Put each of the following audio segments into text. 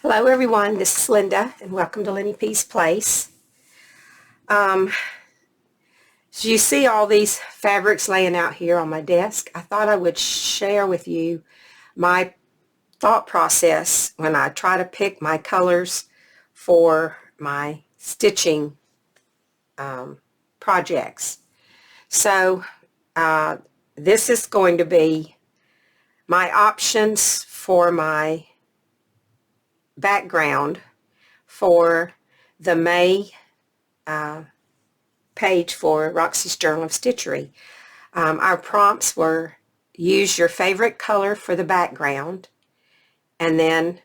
Hello everyone, this is Linda and welcome to Lenny P's Place. So you see all these fabrics laying out here on my desk. I thought I would share with you my thought process when I try to pick my colors for my stitching projects. So this is going to be my options for my background for the May page for Roxy's Journal of Stitchery. Our prompts were use your favorite color for the background and then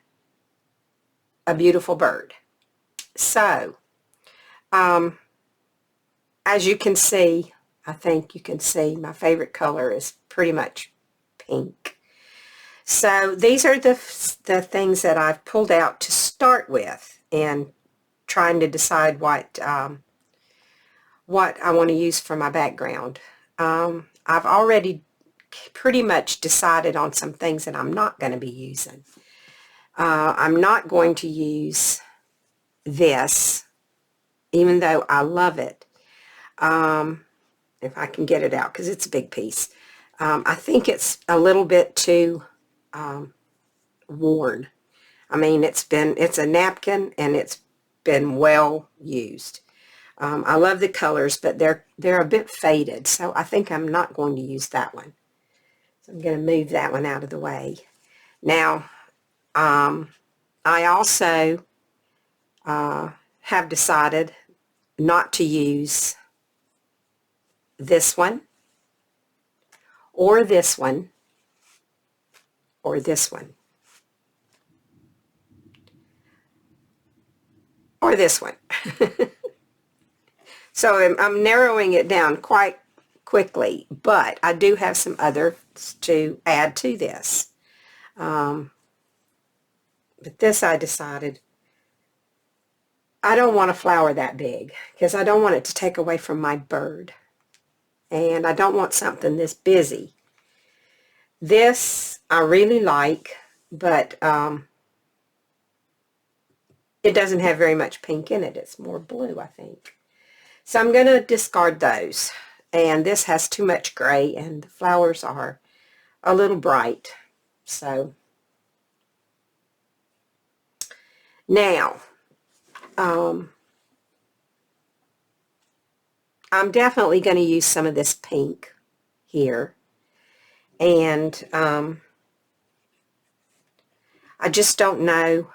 a beautiful bird. So as you can see, I think you can see my favorite color is pretty much pink. So these are the things that I've pulled out to start with and trying to decide what I want to use for my background. I've already pretty much decided on some things that I'm not going to be using. I'm not going to use this, even though I love it, if I can get it out, because it's a big piece. I think it's a little bit too worn. I mean, it's a napkin and it's been well used. I love the colors, but they're a bit faded, so I think I'm not going to use that one. So I'm going to move that one out of the way. Now, I also have decided not to use this one, or this one, or this one, or this one. So I'm narrowing it down quite quickly, but I do have some others to add to this. But this I decided I don't want a flower that big because I don't want it to take away from my bird. And I don't want something this busy. This I really like, but it doesn't have very much pink in it. It's more blue, I think. So I'm going to discard those. And this has too much gray, and the flowers are a little bright. So now, I'm definitely going to use some of this pink here. And I just don't know.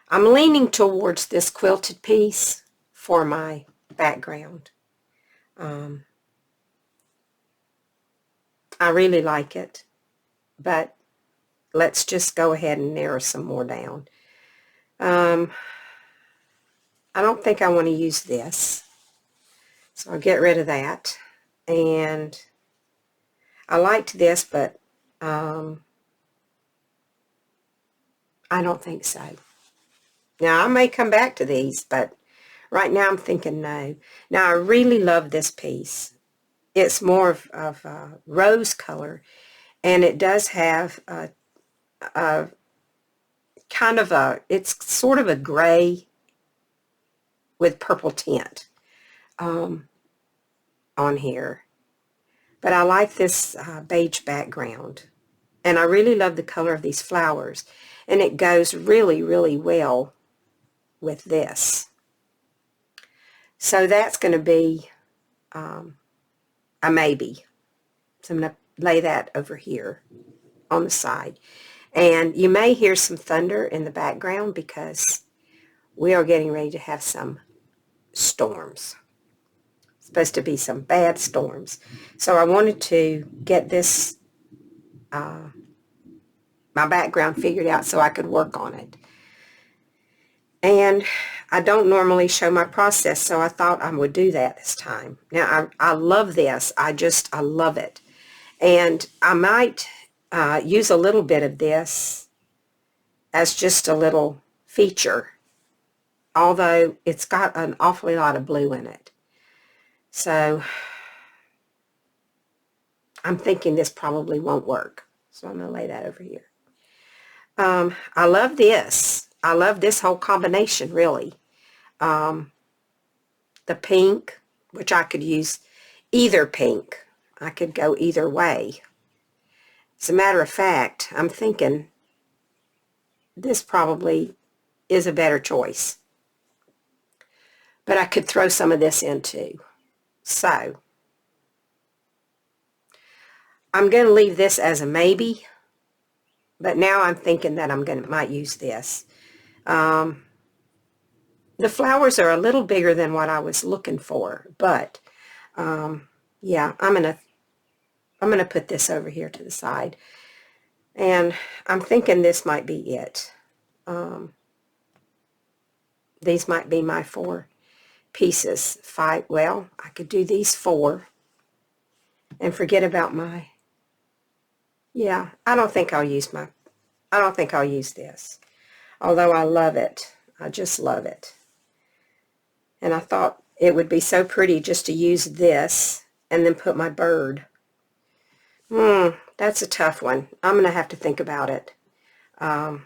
I'm leaning towards this quilted piece for my background. I really like it, but let's just go ahead and narrow some more down. I don't think I want to use this, so I'll get rid of that. And I liked this, but I don't think so. Now, I may come back to these, but right now I'm thinking no. Now, I really love this piece. It's more of a rose color, and it does have a kind of it's sort of a gray with purple tint on here. But I like this beige background, and I really love the color of these flowers, and it goes really, really well with this. So that's going to be a maybe. So I'm going to lay that over here on the side. And you may hear some thunder in the background because we are getting ready to have some storms. It's supposed to be some bad storms. So I wanted to get this, my background figured out so I could work on it. And I don't normally show my process, so I thought I would do that this time. Now, I love this. I love it. And I might use a little bit of this as just a little feature, although it's got an awfully lot of blue in it. So I'm thinking this probably won't work. So I'm going to lay that over here. I love this. I love this whole combination, really. The pink, which I could use either pink. I could go either way. As a matter of fact, I'm thinking this probably is a better choice. But I could throw some of this in too. So, I'm going to leave this as a maybe. But now I'm thinking that might use this. The flowers are a little bigger than what I was looking for, but yeah, I'm gonna put this over here to the side, and I'm thinking this might be it. These might be my 4 pieces. Well, I could do these 4 and forget about my. Yeah, I don't think I'll use this. Although I love it. I just love it. And I thought it would be so pretty just to use this and then put my bird. That's a tough one. I'm going to have to think about it. I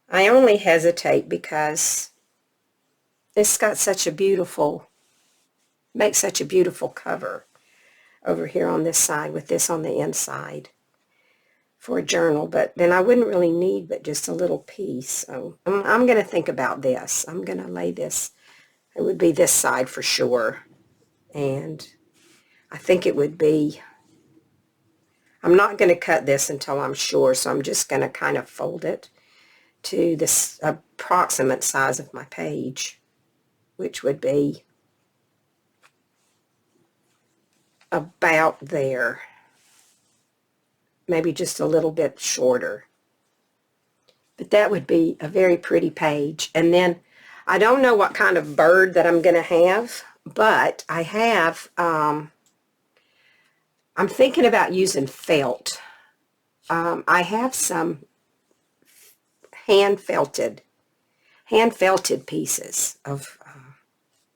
only hesitate because it's got such a beautiful, makes such a beautiful cover over here on this side with this on the inside for a journal, but then I wouldn't really need but just a little piece. So I'm going to think about this. I'm going to lay this, it would be this side for sure, and I think it would be, I'm not going to cut this until I'm sure, so I'm just going to kind of fold it to this approximate size of my page, which would be about there. Maybe just a little bit shorter. But that would be a very pretty page. And then I don't know what kind of bird that I'm going to have, but I have, I'm thinking about using felt. I have some hand felted pieces of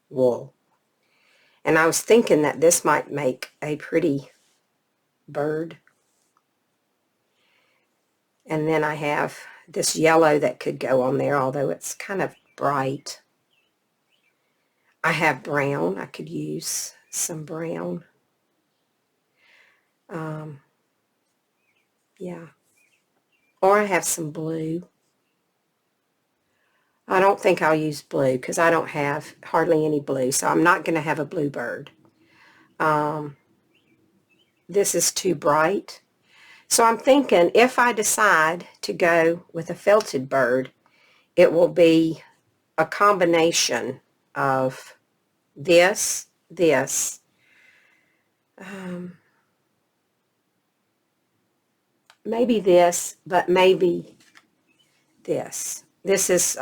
wool. And I was thinking that this might make a pretty bird. And then I have this yellow that could go on there, although it's kind of bright. I have brown. I could use some brown. Yeah. Or I have some blue. I don't think I'll use blue because I don't have hardly any blue, so I'm not going to have a blue bird. This is too bright. So I'm thinking if I decide to go with a felted bird, it will be a combination of this, maybe this, but maybe this. This is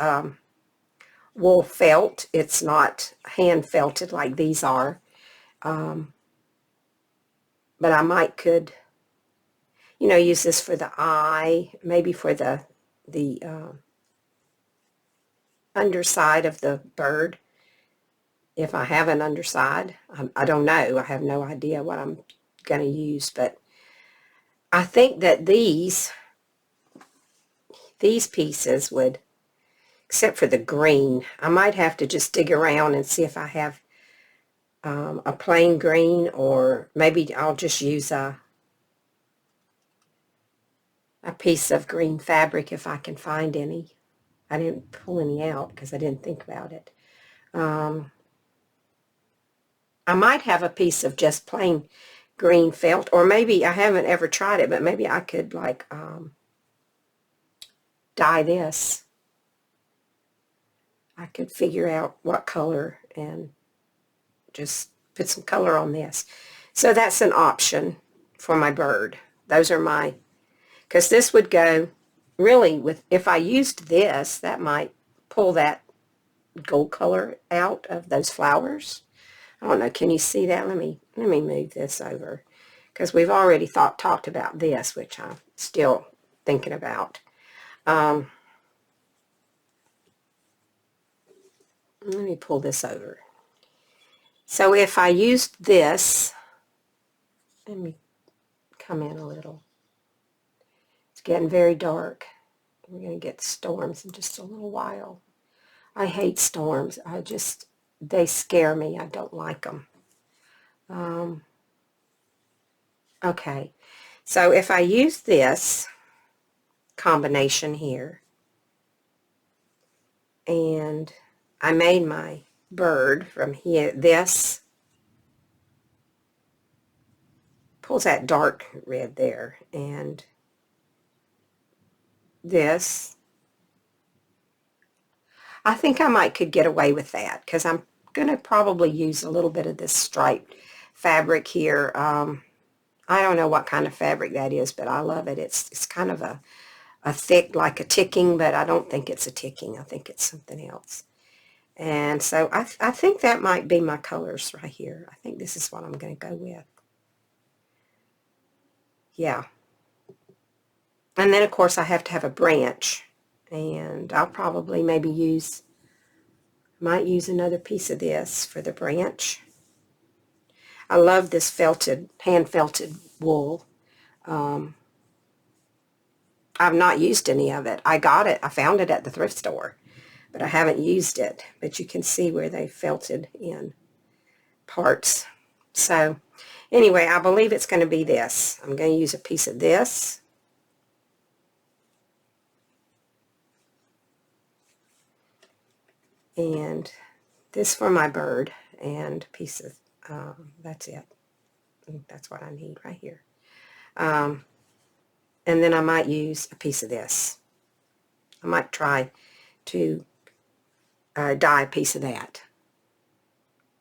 wool felt. It's not hand felted like these are. But I could, use this for the eye, maybe for the underside of the bird. If I have an underside, I don't know. I have no idea what I'm going to use, but I think that these pieces would, except for the green, I might have to just dig around and see if I have a plain green, or maybe I'll just use a piece of green fabric if I can find any. I didn't pull any out because I didn't think about it. I might have a piece of just plain green felt, or maybe I haven't ever tried it, but maybe I could like dye this. I could figure out what color and just put some color on this. So that's an option for my bird. Those are my, because this would go really with, if I used this, that might pull that gold color out of those flowers. I don't know, can you see that? Let me move this over, because we've already talked about this, which I'm still thinking about. Let me pull this over. So if I used this, let me come in a little. getting very dark. We're going to get storms in just a little while. I hate storms. They scare me. I don't like them. Okay, so if I use this combination here, and I made my bird from here, this pulls that dark red there, and this, I think I could get away with that, because I'm going to probably use a little bit of this striped fabric here. I don't know what kind of fabric that is, but I love it. It's kind of a thick, like a ticking, but I don't think it's a ticking. I think it's something else. And so I think that might be my colors right here. I think this is what I'm going to go with. Yeah. And then, of course, I have to have a branch. And I'll probably might use another piece of this for the branch. I love this hand felted wool. I've not used any of it. I found it at the thrift store, but I haven't used it. But you can see where they felted in parts. So anyway, I believe it's going to be this. I'm going to use a piece of this. And this for my bird, and a piece of, that's it. That's what I need right here. And then I might use a piece of this. I might try to dye a piece of that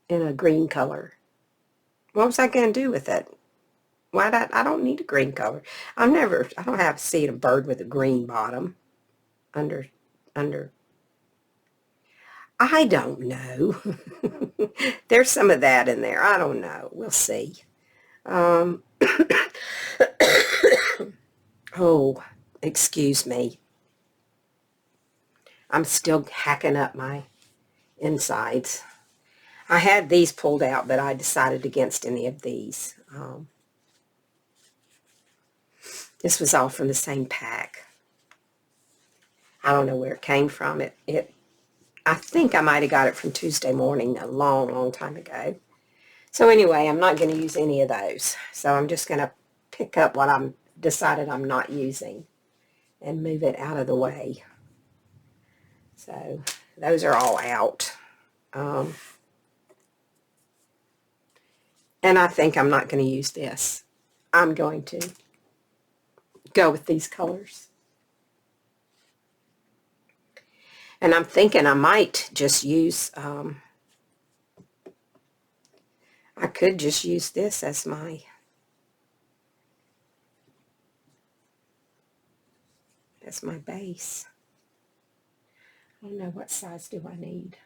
in a green color. What was I going to do with it? I don't need a green color. I don't have seen a bird with a green bottom under. I don't know. There's some of that in there. I don't know. We'll see. Oh, excuse me. I'm still hacking up my insides. I had these pulled out, but I decided against any of these. This was all from the same pack. I don't know where it came from. I think I might have got it from Tuesday Morning a long, long time ago. So anyway, I'm not going to use any of those. So I'm just going to pick up what I'm decided I'm not using and move it out of the way. So those are all out. And I think I'm not going to use this. I'm going to go with these colors. And I'm thinking I might just use, I could just use this as my base. I don't know, what size do I need?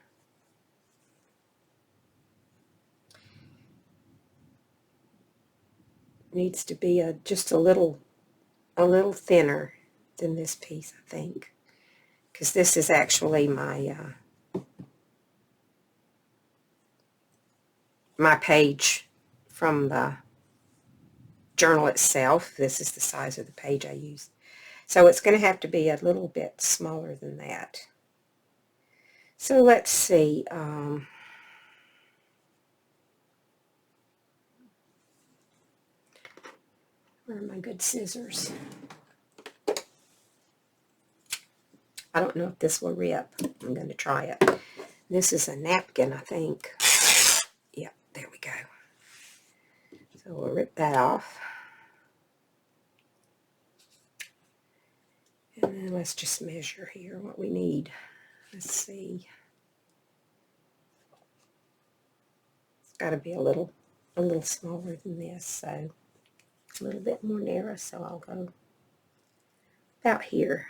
Needs to be just a little thinner than this piece, I think, because this is actually my my page from the journal itself. This is the size of the page I use, so it's going to have to be a little bit smaller than that. So let's see. Where are my good scissors? I don't know if this will rip. I'm going to try it. This is a napkin, I think. Yeah, there we go. So we'll rip that off. And then let's just measure here what we need. Let's see. It's got to be a little smaller than this, so a little bit more narrow, so I'll go about here.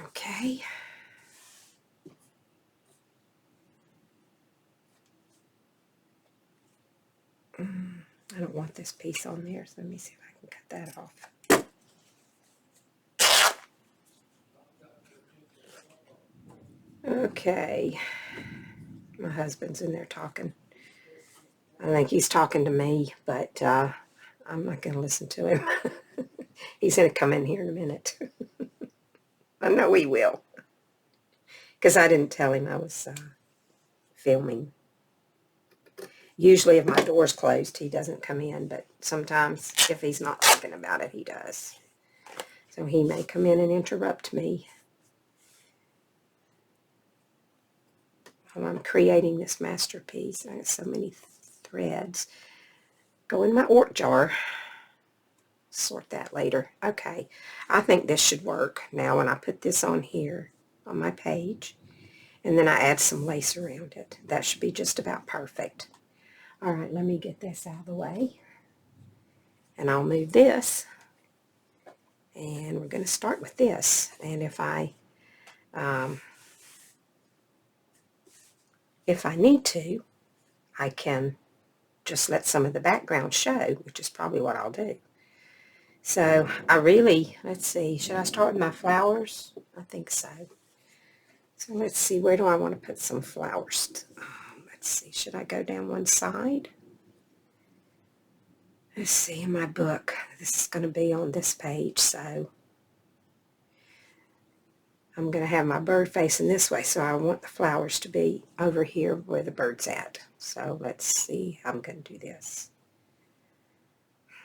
Okay. I don't want this piece on there, so let me see if I can cut that off. Okay. My husband's in there talking. I think he's talking to me, but I'm not going to listen to him. He's going to come in here in a minute. I know he will, because I didn't tell him I was filming. Usually if my door's closed, he doesn't come in, but sometimes if he's not thinking about it, he does. So he may come in and interrupt me while I'm creating this masterpiece. I got so many threads. Go in my orc jar. Sort that later. Okay, I think this should work. Now when I put this on here on my page, and then I add some lace around it, that should be just about perfect. All right, let me get this out of the way. And I'll move this. And we're going to start with this. And if I need to, I can just let some of the background show, which is probably what I'll do. So I really, let's see, should I start with my flowers? I think so. So let's see, where do I want to put some flowers? Let's see, should I go down one side? Let's see, in my book, this is going to be on this page, so I'm going to have my bird facing this way, so I want the flowers to be over here where the bird's at. So let's see how I'm going to do this.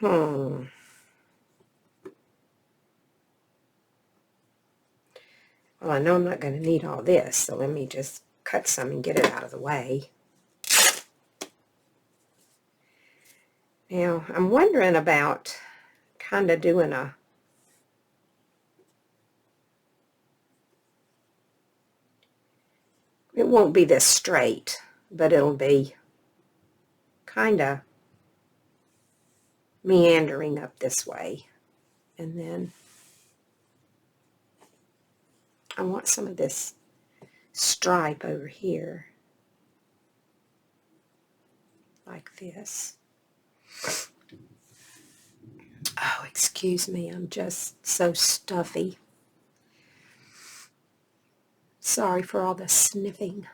Well, I know I'm not going to need all this, so let me just cut some and get it out of the way. Now, I'm wondering about kind of doing a it won't be this straight, but it'll be kind of meandering up this way. And then I want some of this stripe over here, like this. Oh, excuse me, I'm just so stuffy. Sorry for all the sniffing.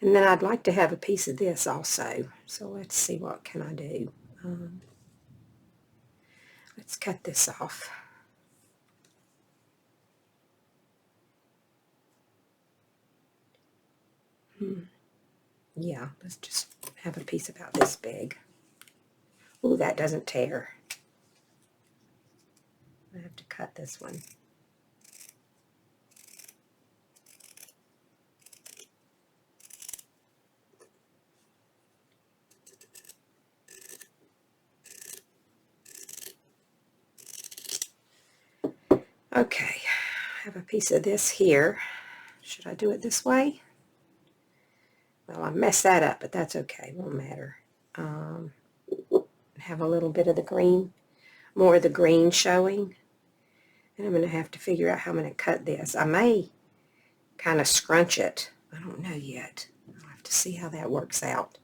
And then I'd like to have a piece of this also. So let's see, what can I do? Let's cut this off. Yeah, let's just have a piece about this big. Ooh, that doesn't tear. I have to cut this one. Okay, I have a piece of this here. Should I do it this way? Well, I messed that up, but that's okay. Won't matter. Have a little bit of the green, more of the green showing. And I'm going to have to figure out how I'm going to cut this. I may kind of scrunch it. I don't know yet. I'll have to see how that works out.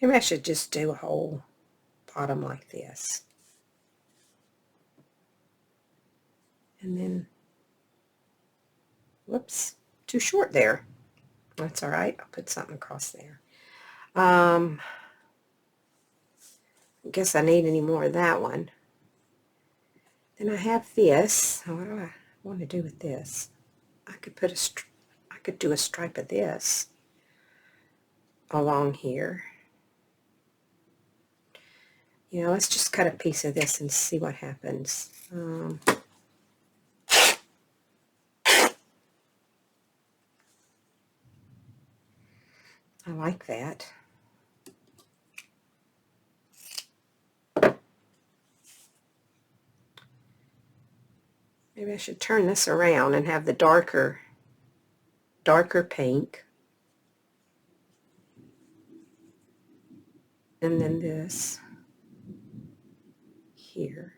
Maybe I should just do a whole bottom like this. And then, whoops, too short there. That's all right. I'll put something across there. I guess I need any more of that one. Then I have this. What do I want to do with this? I could put I could do a stripe of this along here. You know, let's just cut a piece of this and see what happens. I like that. Maybe I should turn this around and have the darker pink. And then this here.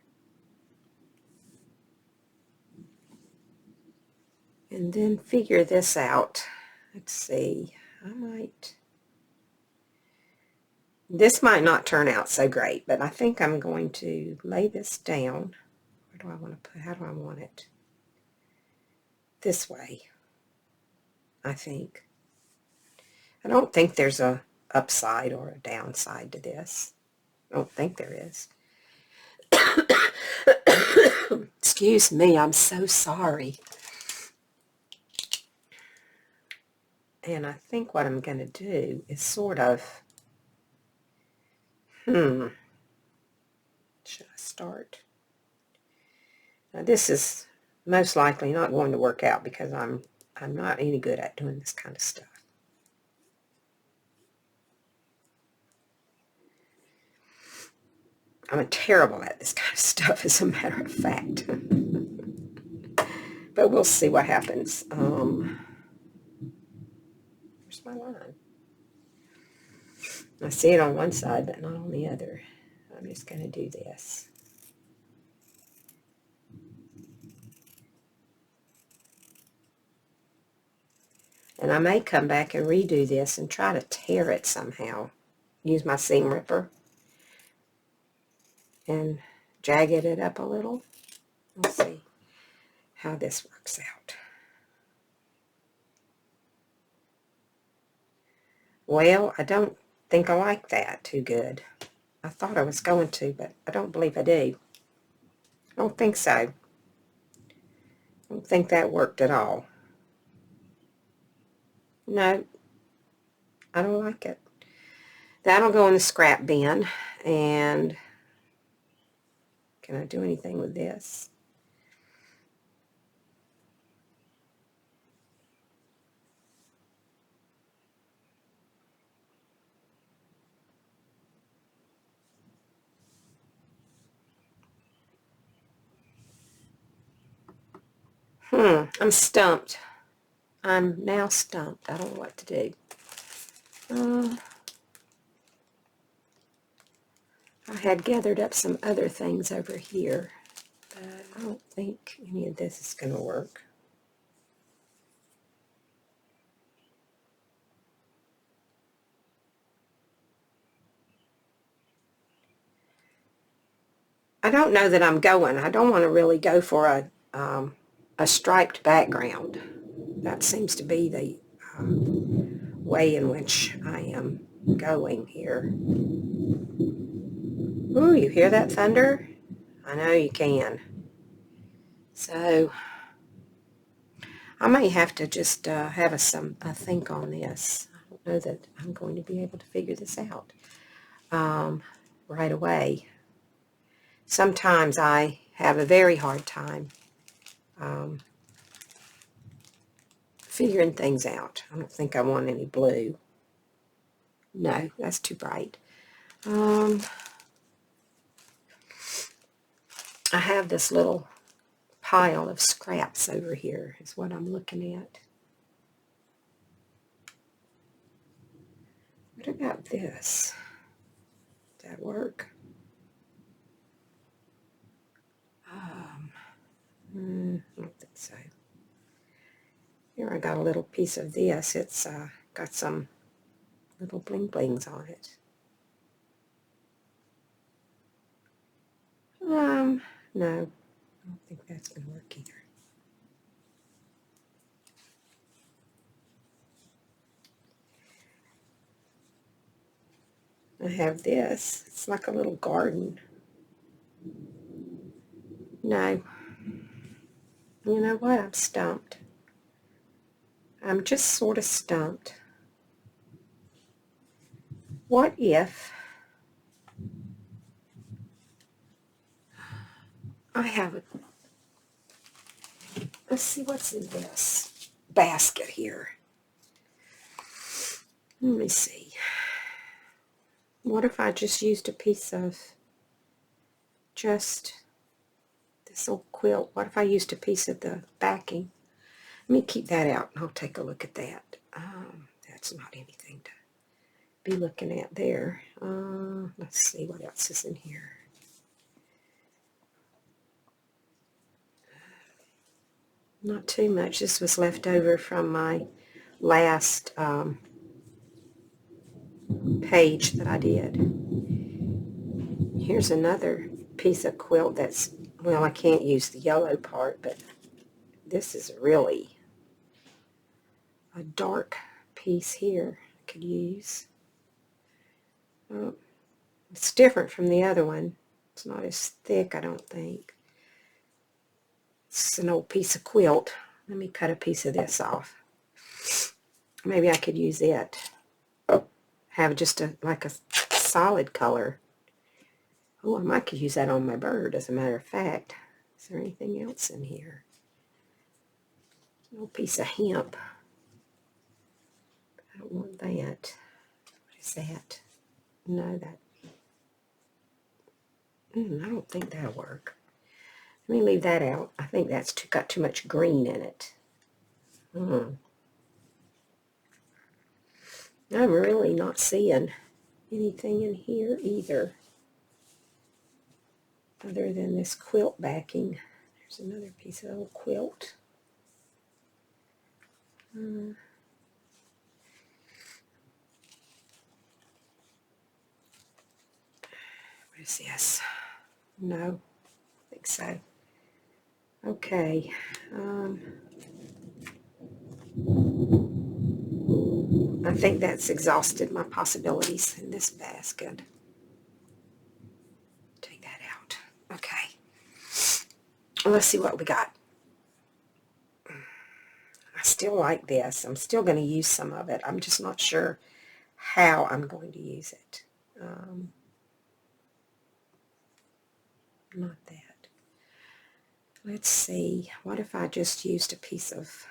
And then figure this out. Let's see. This might not turn out so great, but I think I'm going to lay this down. Where do I want to put, how do I want it? this way, I think. I don't think there's a upside or a downside to this. I don't think there is. Excuse me, I'm so sorry. And I think what I'm going to do is sort of, should I start? Now this is most likely not going to work out because I'm not any good at doing this kind of stuff. I'm terrible at this kind of stuff, as a matter of fact. But we'll see what happens. Where's my line? I see it on one side, but not on the other. I'm just going to do this. And I may come back and redo this and try to tear it somehow. Use my seam ripper and jagged it up a little. Let's see how this works out. Well, I don't think I like that too good. I thought I was going to, but I don't believe I do. I don't think so. I don't think that worked at all. No, I don't like it. That'll go in the scrap bin. And can I do anything with this? I'm stumped. I'm now stumped. I don't know what to do. I had gathered up some other things over here, but I don't think any of this is going to work. I don't know that I'm going. I don't want to really go for a striped background. That seems to be the way in which I am going here. Ooh, you hear that thunder? I know you can. So I may have to just have a think on this. I don't know that I'm going to be able to figure this out right away. Sometimes I have a very hard time figuring things out. I don't think I want any blue. No, that's too bright. I have this little pile of scraps over here is what I'm looking at. What about this? Does that work? I don't think so. Here I got a little piece of this. It's got some little bling blings on it. No, I don't think that's going to work either. I have this. It's like a little garden. No. You know what? I'm stumped. I'm just sort of stumped. What if I have a... Let's see what's in this basket here. Let me see. What if I just used a piece of just this old quilt? What if I used a piece of the backing? Let me keep that out and I'll take a look at that. That's not anything to be looking at there. Let's see what else is in here. Not too much. This was left over from my last page that I did. Here's another piece of quilt that's, well, I can't use the yellow part, but this is really a dark piece here I could use. Oh, it's different from the other one. It's not as thick, I don't think. It's an old piece of quilt. Let me cut a piece of this off. Maybe I could use it. Have just like a solid color. Oh, I might could use that on my bird, as a matter of fact. Is there anything else in here? A little piece of hemp. I don't want that. What is that? No, that. I don't think that'll work. Let me leave that out. I think that's got too much green in it. I'm really not seeing anything in here either, other than this quilt backing. There's another piece of old quilt. What is this? No, I think so. Okay. I think that's exhausted my possibilities in this basket. Take that out. Okay. Let's see what we got. I still like this. I'm still going to use some of it. I'm just not sure how I'm going to use it. Not that. Let's see. What if I just used a piece of,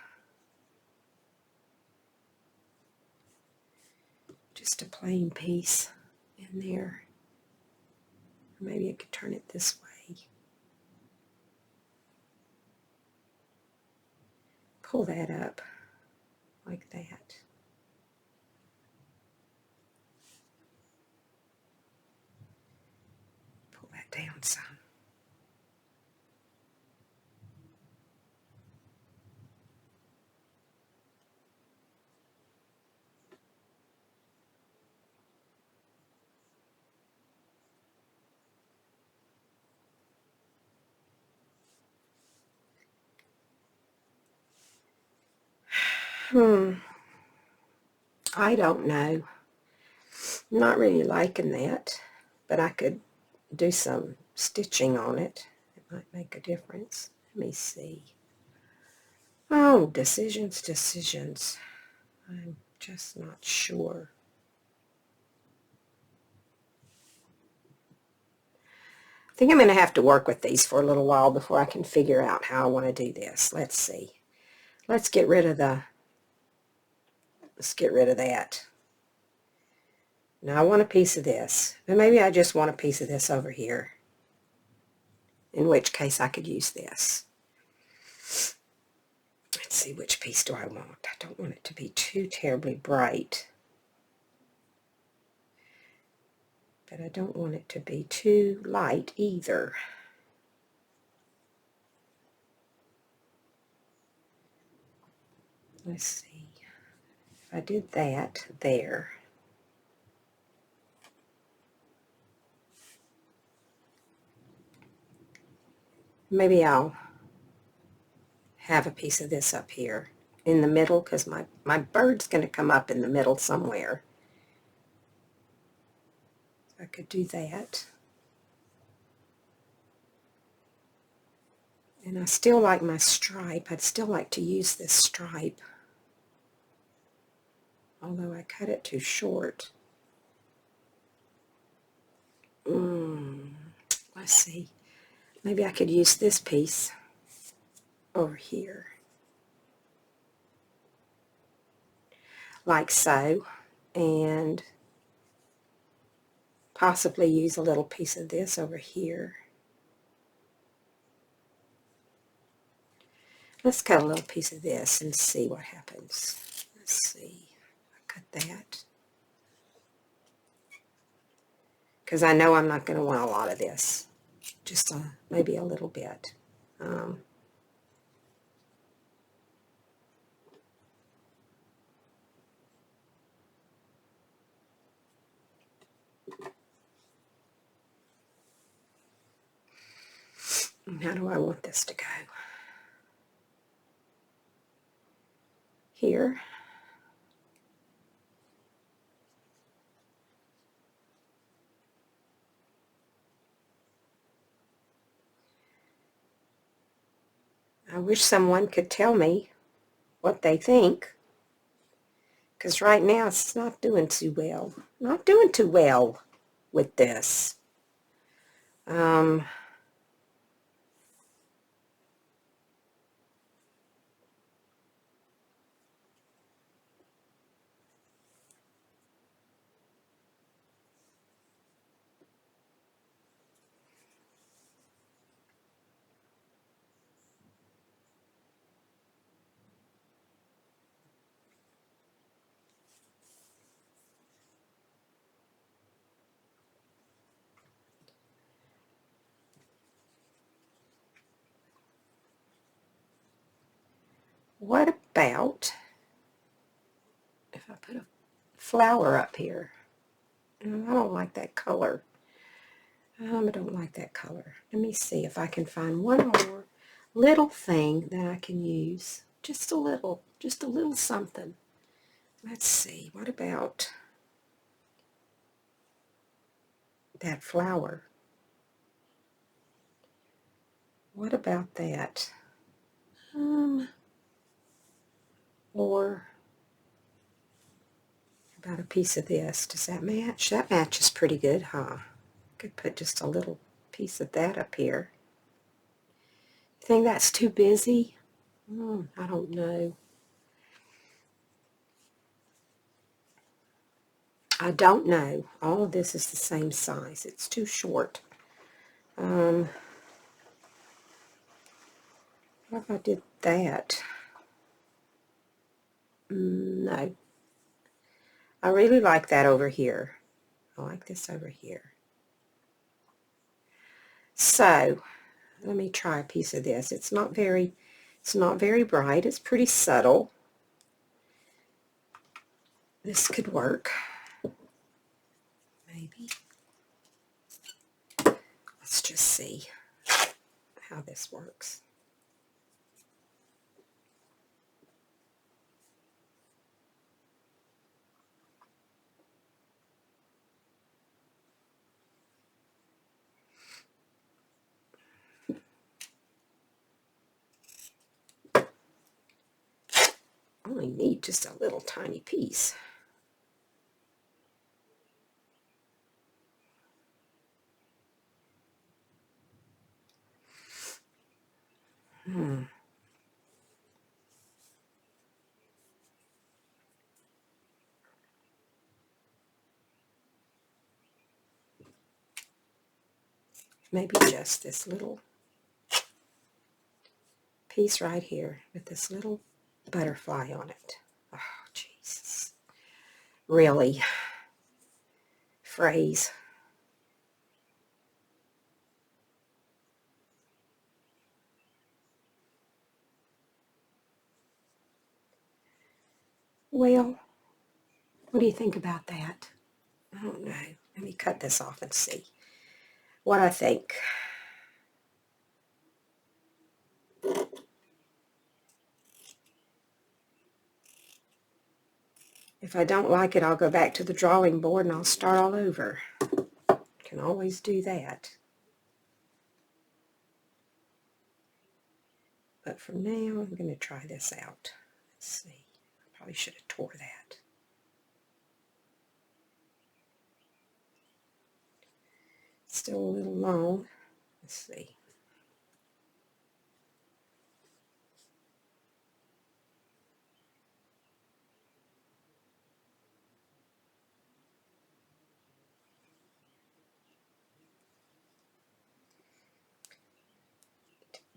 just a plain piece in there? Maybe I could turn it this way. Pull that up like that. Pull that down some. I don't know. I'm not really liking that, but I could do some stitching on it. It might make a difference. Let me see. Oh, decisions. I'm just not sure. I think I'm going to have to work with these for a little while before I can figure out how I want to do this. Let's see. Let's get rid of that. Now I want a piece of this. And maybe I just want a piece of this over here. In which case I could use this. Let's see, which piece do I want? I don't want it to be too terribly bright. But I don't want it to be too light either. Let's see. If I did that there. Maybe I'll have a piece of this up here in the middle, because my bird's going to come up in the middle somewhere. I could do that. And I still like my stripe. I'd still like to use this stripe, although I cut it too short. Let's see. Maybe I could use this piece over here, like so, and possibly use a little piece of this over here. Let's cut a little piece of this and see what happens. Let's see. I cut that, because I know I'm not going to want a lot of this. Just maybe a little bit. How do I want this to go? here. I wish someone could tell me what they think, because right now it's not doing too well. Not doing too well with this. What about if I put a flower up here? I don't like that color. I don't like that color. Let me see if I can find one more little thing that I can use. Just a little something. Let's see, what about that flower? What about that? Or about a piece of this. Does that match? That matches pretty good, huh? Could put just a little piece of that up here. You think that's too busy? I don't know. I don't know. All of this is the same size. It's too short. What if I did that? No. I really like that over here. I like this over here. So, let me try a piece of this. It's not very bright. It's pretty subtle. This could work. Maybe. Let's just see how this works. I only need just a little tiny piece. Maybe just this little piece right here with this little butterfly on it. Oh, Jesus. Really? Phrase. Well, what do you think about that? I don't know. Let me cut this off and see what I think. If I don't like it, I'll go back to the drawing board and I'll start all over. Can always do that. But for now, I'm going to try this out. Let's see. I probably should have tore that. Still a little long. Let's see.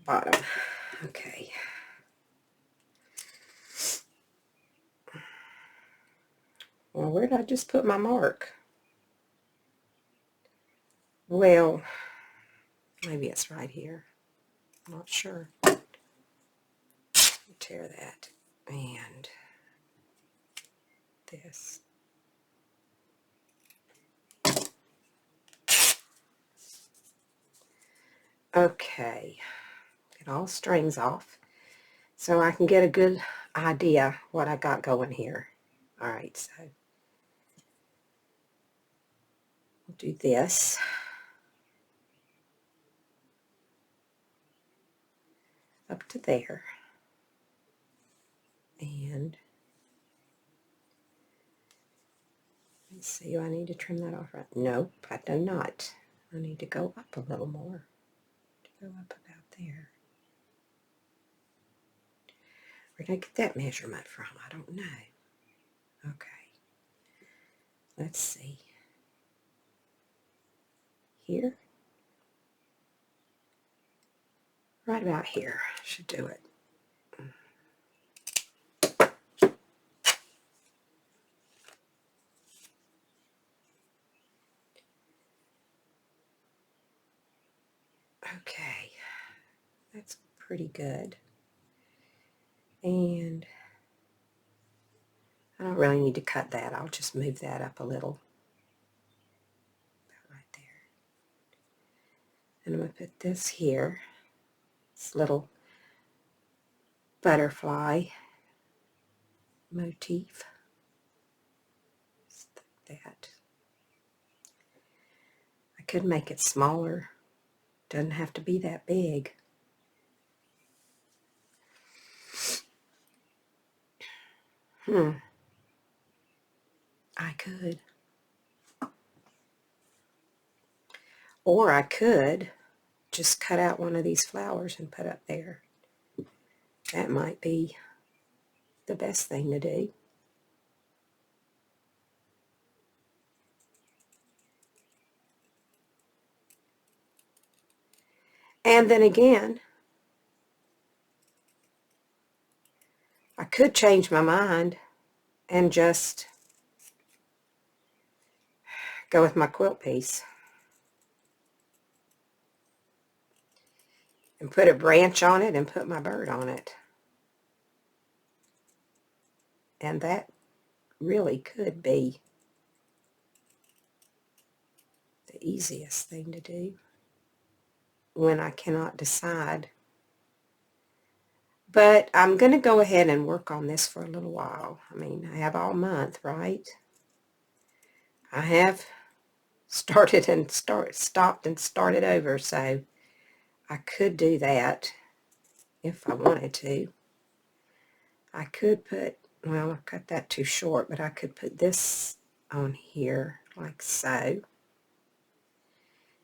Bottom. Okay. Well, where did I just put my mark? Well, maybe it's right here. I'm not sure. Tear that. And this. Okay. Get all strings off so I can get a good idea what I got going here. All right, so we'll do this. Up to there. And let's see, do I need to trim that off right? Nope, I do not. I need to go up a little more. Go up about there. Where did I get that measurement from? I don't know. Okay. Let's see. Here. Right about here should do it. Okay. That's pretty good. And I don't really need to cut that. I'll just move that up a little. About right there. And I'm going to put this here. This little butterfly motif. Just like that. I could make it smaller. Doesn't have to be that big. I could. Or I could just cut out one of these flowers and put up there. That might be the best thing to do. And then again, I could change my mind and just go with my quilt piece and put a branch on it and put my bird on it. And that really could be the easiest thing to do when I cannot decide. But I'm going to go ahead and work on this for a little while. I mean, I have all month, right? I have started and stopped and started over, so I could do that if I wanted to. I could put, well, I cut that too short, but I could put this on here like so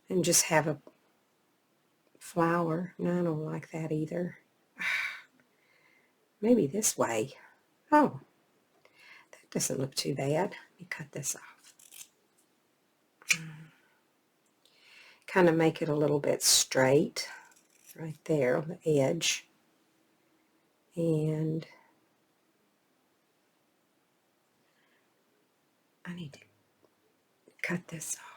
and just have a flower. No, I don't like that either. Maybe this way. Oh, that doesn't look too bad. Let me cut this off. Kind of make it a little bit straight right there on the edge. And I need to cut this off.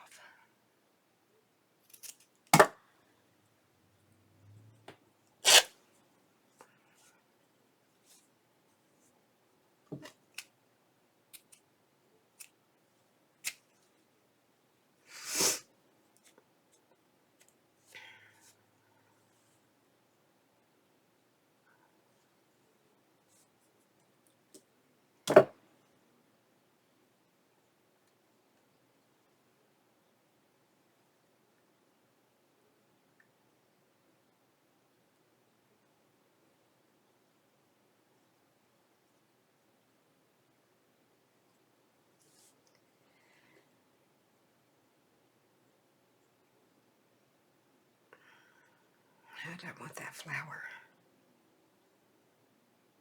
I don't want that flower.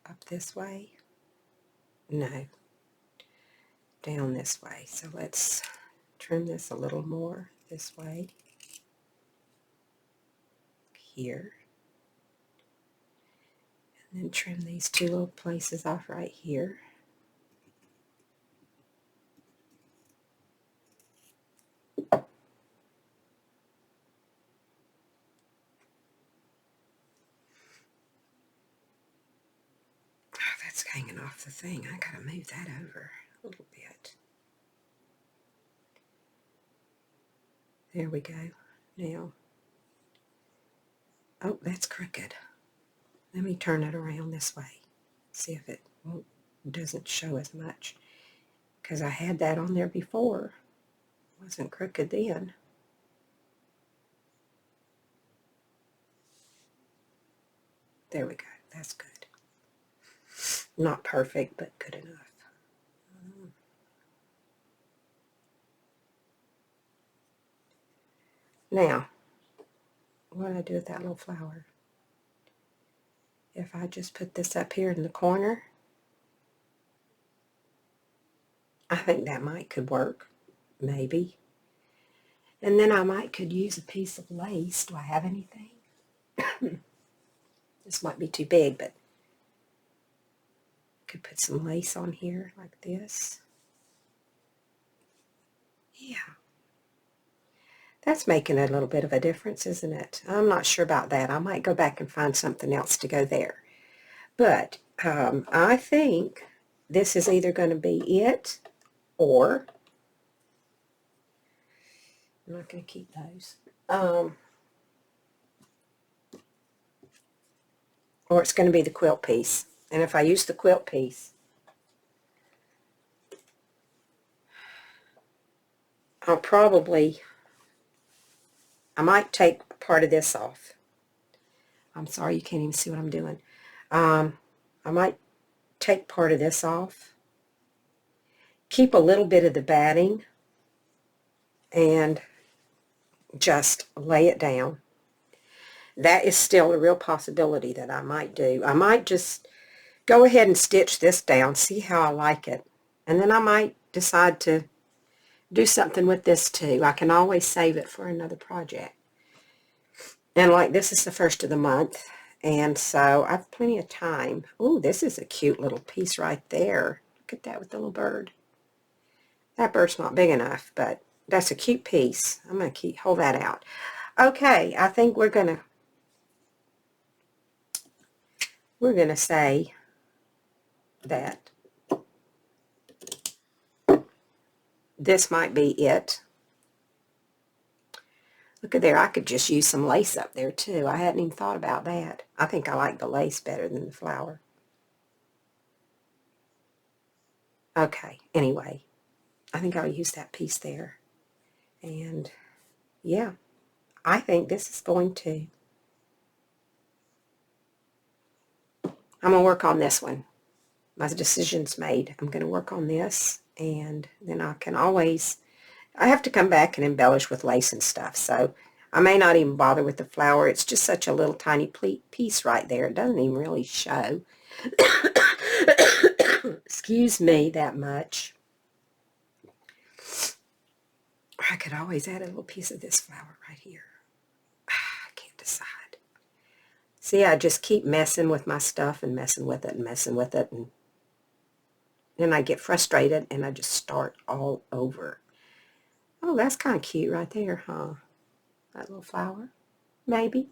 Up this way? No. Down this way. So let's trim this a little more this way. Here. And then trim these two little places off right here. That's hanging off the thing. I gotta move that over a little bit. There we go. Now, oh, that's crooked. Let me turn it around this way. See if it doesn't show as much, because I had that on there before. It wasn't crooked then. There we go. That's good. Not perfect, but good enough. Now, what do I do with that little flower? If I just put this up here in the corner, I think that could work, maybe. And then I could use a piece of lace. Do I have anything? This might be too big, but I could put some lace on here like this. Yeah. That's making a little bit of a difference, isn't it? I'm not sure about that. I might go back and find something else to go there. But I think this is either going to be it, or I'm not going to keep those. Or it's going to be the quilt piece. And if I use the quilt piece, I might take part of this off. I'm sorry, you can't even see what I'm doing. I might take part of this off, keep a little bit of the batting, and just lay it down. That is still a real possibility that I might do. I might just go ahead and stitch this down, see how I like it, and then I might decide to do something with this too. I can always save it for another project. And like this is the first of the month, and so I have plenty of time. Ooh, this is a cute little piece right there. Look at that with the little bird. That bird's not big enough, but that's a cute piece. I'm going to hold that out. Okay, I think we're going to say that this might be it. Look at there, I could just use some lace up there too. I hadn't even thought about that. I think I like the lace better than the flower. Okay, anyway, I think I'll use that piece there. And yeah, I think this is going to, I'm going to work on this one. My decision's made. I'm going to work on this, and then I can always, I have to come back and embellish with lace and stuff, so I may not even bother with the flower. It's just such a little tiny piece right there. It doesn't even really show. Excuse me, that much. I could always add a little piece of this flower right here. I can't decide. See, I just keep messing with my stuff and messing with it and messing with it, and then I get frustrated and I just start all over. Oh, that's kind of cute right there, huh? That little flower. Maybe.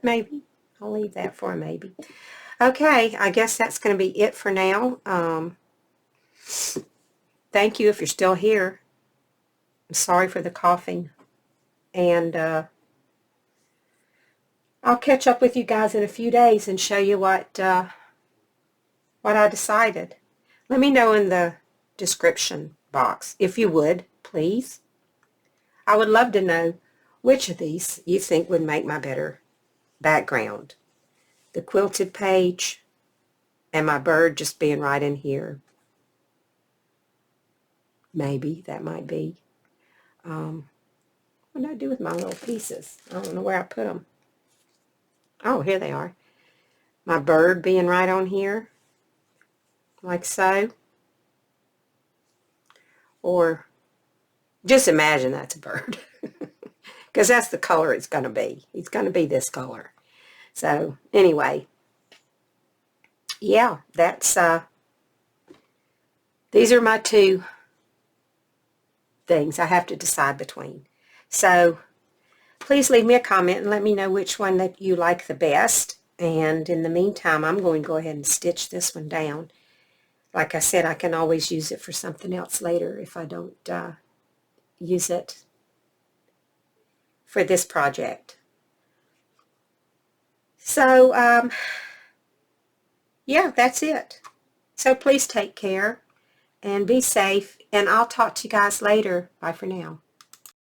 Maybe. I'll leave that for a maybe. Okay, I guess that's going to be it for now. Thank you if you're still here. I'm sorry for the coughing. And I'll catch up with you guys in a few days and show you what I decided. Let me know in the description box, if you would, please. I would love to know which of these you think would make my better background. The quilted page and my bird just being right in here. Maybe that might be. What did I do with my little pieces? I don't know where I put them. Oh, here they are. My bird being right on here, like so. Or just imagine that's a bird. Because that's the color it's going to be. It's going to be this color. So, anyway. Yeah, that's, these are my two things I have to decide between. So, please leave me a comment and let me know which one that you like the best. And in the meantime, I'm going to go ahead and stitch this one down. Like I said, I can always use it for something else later if I don't use it for this project. So, yeah, that's it. So please take care and be safe, and I'll talk to you guys later. Bye for now.